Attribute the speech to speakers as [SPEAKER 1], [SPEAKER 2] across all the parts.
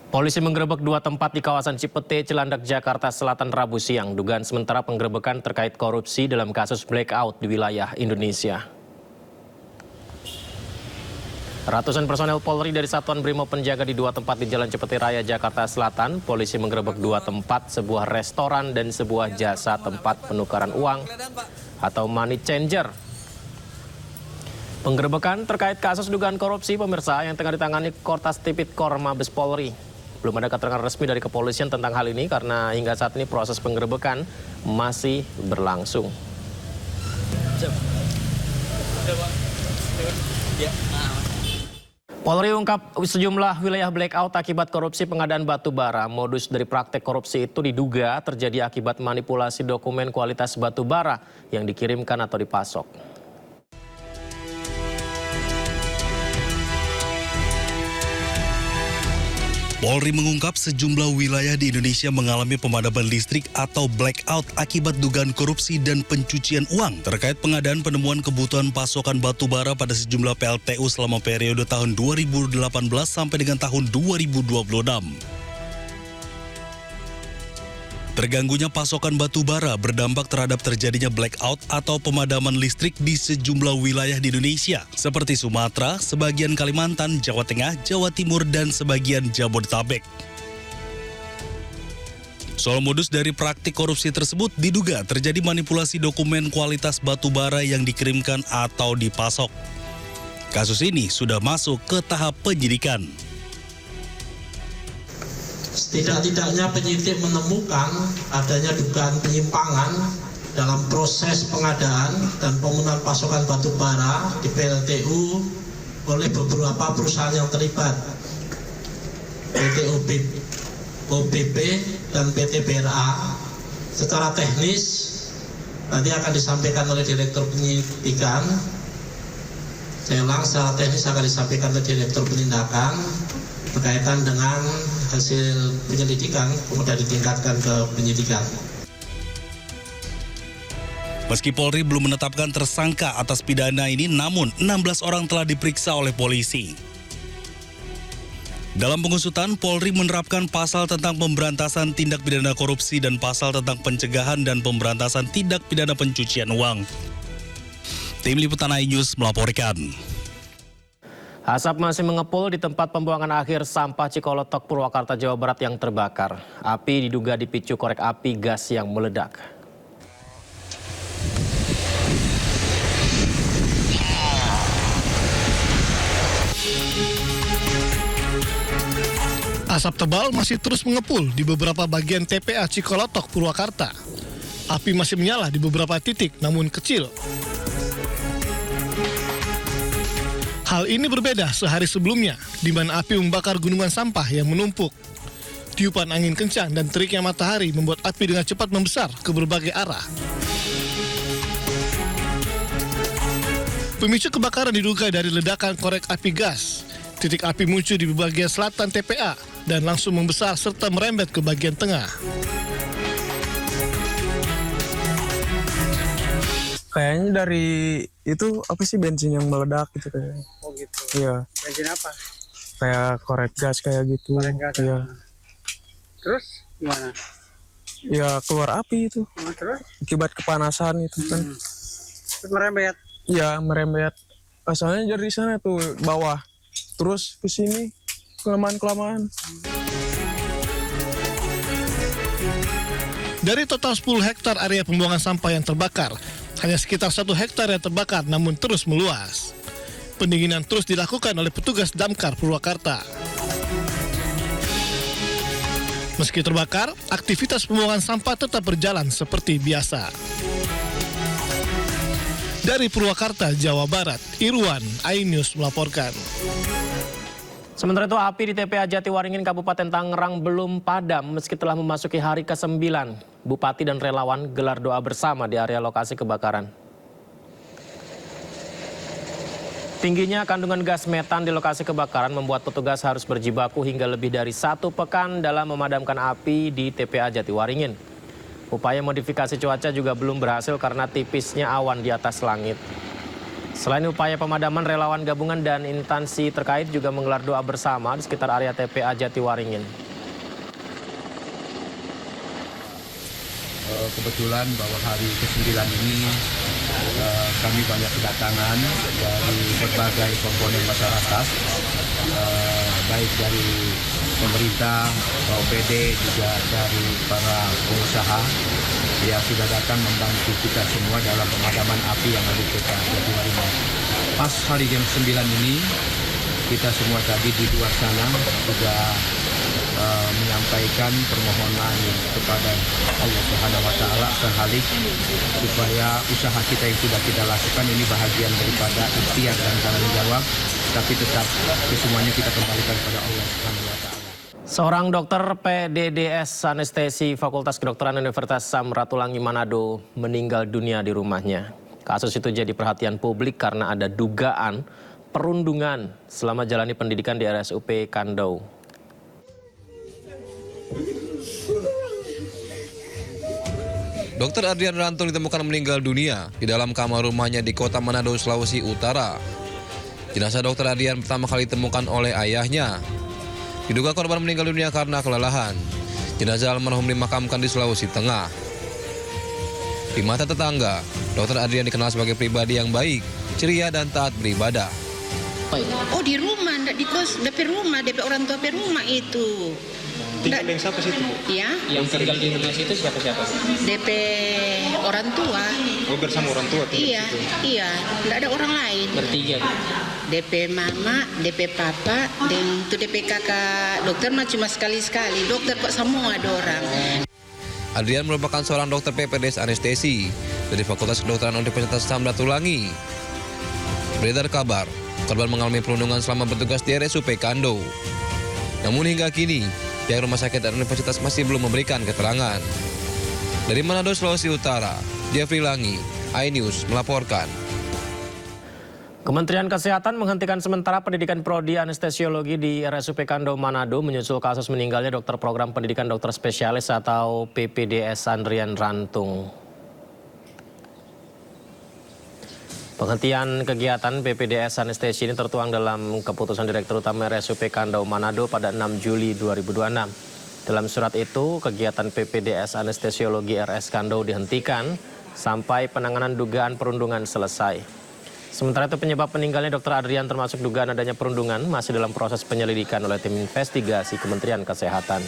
[SPEAKER 1] Polisi menggerebek dua tempat di kawasan Cipete, Cilandak, Jakarta Selatan Rabu siang. Dugaan sementara penggerebekan terkait korupsi dalam kasus blackout di wilayah Indonesia. Ratusan personel Polri dari Satuan Brimob penjaga di dua tempat di Jalan Cipete Raya, Jakarta Selatan. Polisi menggerebek dua tempat, sebuah restoran dan sebuah jasa tempat penukaran uang atau money changer. Penggerebekan terkait kasus dugaan korupsi pemirsa yang tengah ditangani Kortas Tipikor Mabes Polri. Belum ada keterangan resmi dari kepolisian tentang hal ini karena hingga saat ini proses penggerebekan masih berlangsung. Polri ungkap sejumlah wilayah blackout akibat korupsi pengadaan batu bara. Modus dari praktek korupsi itu diduga terjadi akibat manipulasi dokumen kualitas batu bara yang dikirimkan atau dipasok.
[SPEAKER 2] Polri mengungkap sejumlah wilayah di Indonesia mengalami pemadaman listrik atau blackout akibat dugaan korupsi dan pencucian uang terkait pengadaan penemuan kebutuhan pasokan batu bara pada sejumlah PLTU selama periode tahun 2018 sampai dengan tahun 2026. Terganggunya pasokan batu bara berdampak terhadap terjadinya blackout atau pemadaman listrik di sejumlah wilayah di Indonesia, seperti Sumatera, sebagian Kalimantan, Jawa Tengah, Jawa Timur, dan sebagian Jabodetabek. Soal modus dari praktik korupsi tersebut diduga terjadi manipulasi dokumen kualitas batu bara yang dikirimkan atau dipasok. Kasus ini sudah masuk ke tahap penyidikan.
[SPEAKER 3] Setidak-tidaknya penyidik menemukan adanya dugaan penyimpangan dalam proses pengadaan dan penggunaan pasokan batu bara di PLTU oleh beberapa perusahaan yang terlibat, PT OBP dan PT BRA. Secara teknis nanti akan disampaikan oleh Direktur Penyidikan. Saya ulang, secara teknis akan disampaikan oleh Direktur Penindakan berkaitan dengan hasil penyelidikan, kemudian ditingkatkan ke penyidikan.
[SPEAKER 2] Meski Polri belum menetapkan tersangka atas pidana ini, namun 16 orang telah diperiksa oleh polisi. Dalam pengusutan, Polri menerapkan pasal tentang pemberantasan tindak pidana korupsi dan pasal tentang pencegahan dan pemberantasan tindak pidana pencucian uang. Tim Liputan iNews melaporkan.
[SPEAKER 1] Asap masih mengepul di tempat pembuangan akhir sampah Cikolotok, Purwakarta, Jawa Barat yang terbakar. Api diduga dipicu korek api gas yang meledak.
[SPEAKER 4] Asap tebal masih terus mengepul di beberapa bagian TPA Cikolotok, Purwakarta. Api masih menyala di beberapa titik, namun kecil. Hal ini berbeda sehari sebelumnya, di mana api membakar gunungan sampah yang menumpuk. Tiupan angin kencang dan teriknya matahari membuat api dengan cepat membesar ke berbagai arah. Pemicu kebakaran diduga dari ledakan korek api gas. Titik api muncul di bagian selatan TPA dan langsung membesar serta merembet ke bagian tengah.
[SPEAKER 5] Kayaknya dari itu apa sih, bensin yang meledak gitu kayaknya.
[SPEAKER 6] Oh gitu.
[SPEAKER 5] Iya.
[SPEAKER 6] Bensin apa?
[SPEAKER 5] Kayak korek gas kayak gitu.
[SPEAKER 6] Korek gas.
[SPEAKER 5] Iya.
[SPEAKER 6] Terus gimana?
[SPEAKER 5] Ya keluar api itu.
[SPEAKER 6] Terus?
[SPEAKER 5] Akibat kepanasan itu kan.
[SPEAKER 6] Terus merembet.
[SPEAKER 5] Iya, merembet. Asalnya dari sana tuh bawah. Terus ke sini kelamaan-kelamaan.
[SPEAKER 4] Dari total 10 hektar area pembuangan sampah yang terbakar, hanya sekitar 1 hektar yang terbakar namun terus meluas. Pendinginan terus dilakukan oleh petugas Damkar Purwakarta. Meski terbakar, aktivitas pembuangan sampah tetap berjalan seperti biasa. Dari Purwakarta, Jawa Barat, Irwan, iNews melaporkan.
[SPEAKER 1] Sementara itu api di TPA Jatiwaringin Kabupaten Tangerang belum padam meski telah memasuki hari ke-9. Bupati dan relawan gelar doa bersama di area lokasi kebakaran. Tingginya kandungan gas metan di lokasi kebakaran membuat petugas harus berjibaku hingga lebih dari 1 pekan dalam memadamkan api di TPA Jatiwaringin. Upaya modifikasi cuaca juga belum berhasil karena tipisnya awan di atas langit. Selain upaya pemadaman, relawan gabungan dan instansi terkait juga menggelar doa bersama di sekitar area TPA Jatiwaringin.
[SPEAKER 7] Kebetulan bahwa hari ke-9 ini kami banyak kedatangan dari berbagai komponen masyarakat, baik dari pemerintah, OPD, juga dari para pengusaha yang sudah datang membantu kita semua dalam pemadaman api yang ada di TPA Jatiwaringin. Pas hari yang 9 ini, kita semua tadi di luar sana sudah menyampaikan permohonan kepada Allah Subhanahu wa Ta'ala Sang-Khalik supaya usaha kita yang sudah kita lakukan ini bahagian daripada ikhtiar dan tanggung jawab, tapi tetap semuanya kita kembalikan kepada Allah Subhanahu wa Ta'ala.
[SPEAKER 1] Seorang dokter PDDS anestesi Fakultas Kedokteran Universitas Samratulangi Manado meninggal dunia di rumahnya. Kasus itu jadi perhatian publik karena ada dugaan perundungan selama jalani pendidikan di RSUP Kando.
[SPEAKER 8] Dr. Adrian Rantung ditemukan meninggal dunia di dalam kamar rumahnya di kota Manado, Sulawesi Utara. Jenazah Dr. Adrian pertama kali ditemukan oleh ayahnya. Diduga korban meninggal dunia karena kelelahan. Jenazah almarhum dimakamkan di Sulawesi Tengah. Di mata tetangga, Dr. Adrian dikenal sebagai pribadi yang baik, ceria dan taat beribadah.
[SPEAKER 9] Oh, di rumah, enggak di kos, DP rumah, DP orang tua DP rumah itu.
[SPEAKER 10] Tinggal yang siapa situ, Bu?
[SPEAKER 9] Ya.
[SPEAKER 10] Yang tinggal di rumah situ siapa-siapa?
[SPEAKER 9] DP orang tua.
[SPEAKER 10] Oh, bersama orang tua?
[SPEAKER 9] Iya, iya. Enggak ada orang lain.
[SPEAKER 10] Bertiga, Bu?
[SPEAKER 9] DP mama, DP papa, dan itu DP kakak. Dokter mah cuma sekali-sekali. Dokter kok semua ada orang.
[SPEAKER 8] Adrian merupakan seorang dokter PPDS anestesi dari Fakultas Kedokteran Universitas Samratulangi. Beredar kabar, korban mengalami perundungan selama bertugas di RSUP Kando. Namun hingga kini, pihak rumah sakit dan universitas masih belum memberikan keterangan. Dari Manado, Sulawesi Utara, Jeffrey Langi, iNews melaporkan.
[SPEAKER 1] Kementerian Kesehatan menghentikan sementara pendidikan prodi anestesiologi di RSUP Kando Manado menyusul kasus meninggalnya dokter program pendidikan dokter spesialis atau PPDS Adrian Rantung. Penghentian kegiatan PPDS anestesi ini tertuang dalam keputusan Direktur Utama RSUP Kando Manado pada 6 Juli 2026. Dalam surat itu, kegiatan PPDS anestesiologi RS Kando dihentikan sampai penanganan dugaan perundungan selesai. Sementara itu penyebab meninggalnya Dr. Adrian termasuk dugaan adanya perundungan masih dalam proses penyelidikan oleh tim investigasi Kementerian Kesehatan.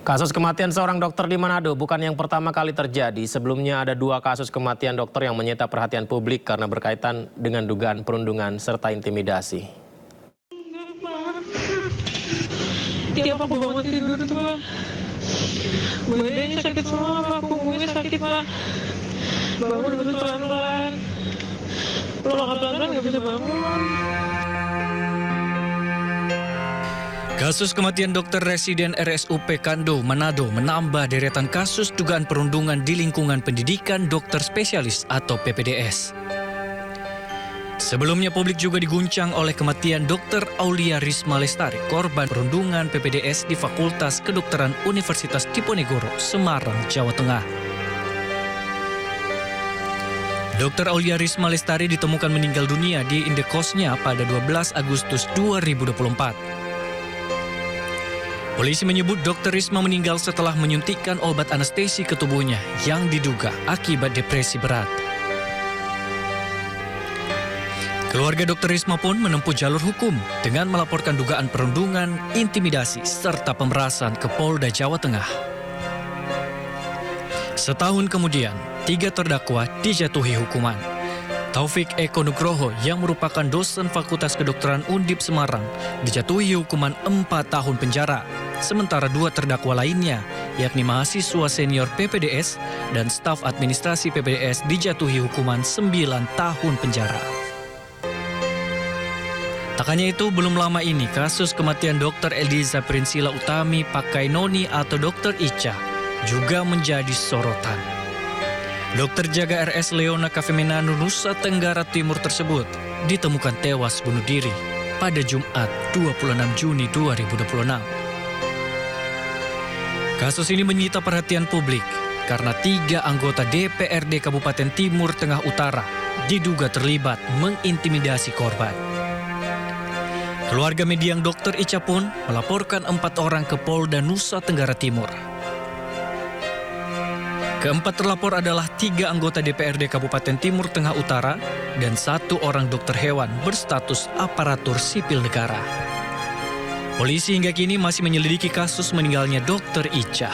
[SPEAKER 1] Kasus kematian seorang dokter di Manado bukan yang pertama kali terjadi. Sebelumnya ada 2 kasus kematian dokter yang menyita perhatian publik karena berkaitan dengan dugaan perundungan serta intimidasi.
[SPEAKER 11] Tiap aku bangun tidur tuh, Pak, badannya sakit semua, Pak, punggungnya sakit, Pak. Bangun harus pelan-pelan. Kalau nggak pelan-pelan nggak bisa bangun.
[SPEAKER 12] Kasus kematian dokter residen RSUP Kando Manado menambah deretan kasus dugaan perundungan di lingkungan pendidikan dokter spesialis atau PPDS. Sebelumnya publik juga diguncang oleh kematian Dr. Aulia Risma Lestari, korban perundungan PPDS di Fakultas Kedokteran Universitas Diponegoro, Semarang, Jawa Tengah. Dr. Aulia Risma Lestari ditemukan meninggal dunia di indekosnya pada 12 Agustus 2024. Polisi menyebut Dr. Risma meninggal setelah menyuntikkan obat anestesi ke tubuhnya yang diduga akibat depresi berat. Keluarga Dr. Risma pun menempuh jalur hukum dengan melaporkan dugaan perundungan, intimidasi, serta pemerasan ke Polda Jawa Tengah. Setahun kemudian, 3 terdakwa dijatuhi hukuman. Taufik Eko Nugroho yang merupakan dosen Fakultas Kedokteran Undip Semarang dijatuhi hukuman 4 tahun penjara. Sementara 2 terdakwa lainnya, yakni mahasiswa senior PPDS dan staf administrasi PPDS dijatuhi hukuman 9 tahun penjara. Tak hanya itu, belum lama ini kasus kematian Dr. Eliza Prinsila Utami Pakainoni atau Dr. Ica juga menjadi sorotan. Dokter jaga RS Leona Kafemenanu Nusa Tenggara Timur tersebut ditemukan tewas bunuh diri pada Jumat 26 Juni 2026. Kasus ini menyita perhatian publik karena 3 anggota DPRD Kabupaten Timur Tengah Utara diduga terlibat mengintimidasi korban. Keluarga mendiang Dr. Ica pun melaporkan 4 orang ke Polda Nusa Tenggara Timur. Keempat terlapor adalah 3 anggota DPRD Kabupaten Timur Tengah Utara dan 1 orang dokter hewan berstatus aparatur sipil negara. Polisi hingga kini masih menyelidiki kasus meninggalnya Dr. Ica.